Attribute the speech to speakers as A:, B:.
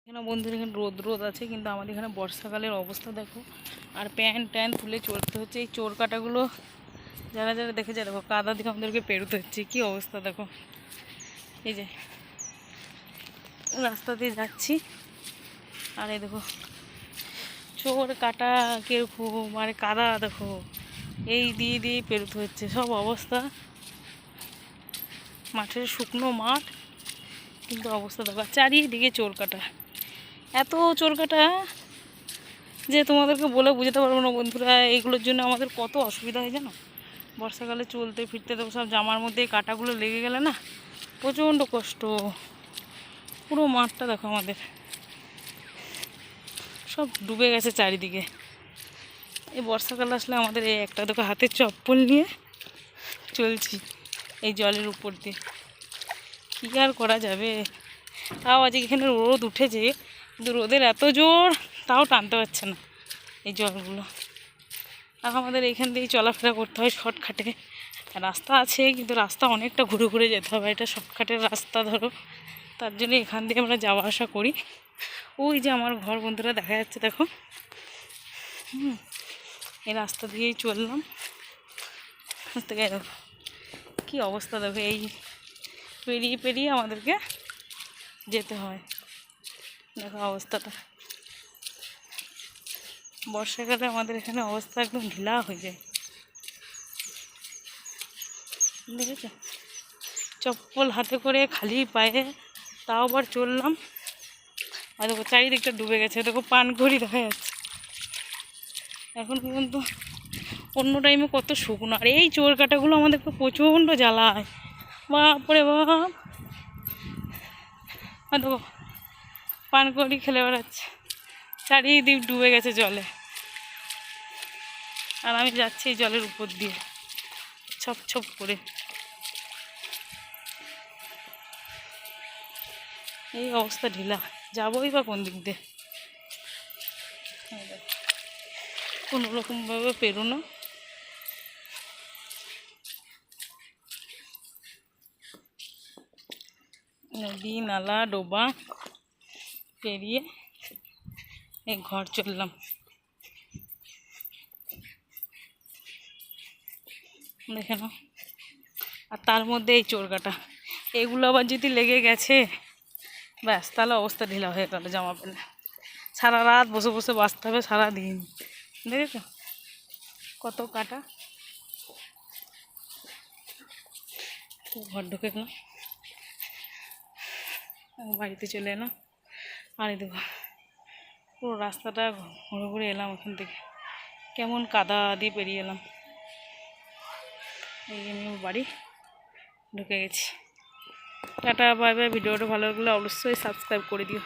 A: এখানে বন্ধুরা এখানে রোদ রোদ আছে, কিন্তু আমাদের এখানে বর্ষাকালের অবস্থা দেখো। আর প্যান্ট ট্যান তুলে চড়তে হচ্ছে। এই চোর কাটাগুলো যারা যারা দেখেছে দেখো, কাদা দিয়ে আমাদেরকে পেরোতে হচ্ছে। কী অবস্থা দেখো, এই যে রাস্তা দিয়ে যাচ্ছি আর এই দেখো চোর কাটা কিরকম, আর কাদা দেখো এই দিয়ে দিয়ে পেরোতে হচ্ছে। সব অবস্থা, মাঠের শুকনো মাঠ, কিন্তু অবস্থা দেখো চারিদিকে চোর কাটা। এত চোর কাটা যে তোমাদেরকে বলে বুঝতে পারবো না বন্ধুরা। এইগুলোর জন্য আমাদের কত অসুবিধা হয় জানো। বর্ষাকালে চলতে ফিরতে দেখো সব জামার মধ্যে এই কাঁটাগুলো লেগে গেলে না প্রচণ্ড কষ্ট। পুরো মাঠটা দেখো আমাদের সব ডুবে গেছে চারিদিকে। এই বর্ষাকাল আসলে আমাদের এই একটা দেখো হাতে চপ্পল নিয়ে চলছি এই জলের উপর দিয়ে। কী আর করা যাবে। তাও আজকে এখানে রোদ উঠেছে, কিন্তু রোদের এত জোর তাও টানতে পারছে না এই জলগুলো। আর আমাদের এইখান দিয়েই চলাফেরা করতে হয় শর্টকাটে। রাস্তা আছে, কিন্তু রাস্তা অনেকটা ঘুরে ঘুরে যেতে হবে। এটা শর্টকাটের রাস্তা ধরো, তার জন্য এখান দিয়ে আমরা যাওয়া আসা করি। ওই যে আমার ঘর বন্ধুরা দেখা যাচ্ছে দেখো। এই রাস্তা দিয়েই চললাম। থেকে দেখো কী অবস্থা দেখো, এই পেরিয়ে পেরিয়ে আমাদেরকে যেতে হয়। দেখো অবস্থাটা, বর্ষাকালে আমাদের এখানে অবস্থা একদম ঢিলা হয়ে যায়। দেখেছ, চপ্পল হাতে করে খালি পায়ে তাও আবার চললাম। আর দেখো চারিদিকটা ডুবে গেছে, দেখো পানকড়ি দেখা যাচ্ছে। এখন পর্যন্ত অন্য টাইমে কত শুকনো, আর এই চোর কাটাগুলো আমাদেরকে প্রচণ্ড জ্বালায়। বাপরে বাপ, আর দেখো পানকড়ি খেলে বেড়াচ্ছে, চারিদিক ডুবে গেছে জলে। আর আমি যাচ্ছি এই জলের উপর দিয়ে ছপ ছপ করে। এই অবস্থা ঢিলা, যাবোই বা কোন দিক দিয়ে। কোনো রকমভাবে পেরোনো। নদী নালা ডোবা পেরিয়ে এই ঘর চললাম। দেখে নাও, আর তার মধ্যে এই চোর কাটা, এগুলো আবার যদি লেগে গেছে ব্যাস, তাহলে অবস্থা ঢিলা হয়ে গেল। জামা পেলে সারা রাত বসে বসে বাঁচতে হবে, সারা দিন। দেখেছো কত কাটা। ঘর ঢুকে গেলাম, বাড়িতে চলে এলাম। আর এই দেখো পুরো রাস্তাটা ঘুরে ঘুরে এলাম ওখান থেকে, কেমন কাদা দিয়ে পেরিয়ে এলাম। এই নিয়ে বাড়ি ঢুকে গেছি। Tata bye bye. ভিডিওটা ভালো লাগলে অবশ্যই সাবস্ক্রাইব করে দিও।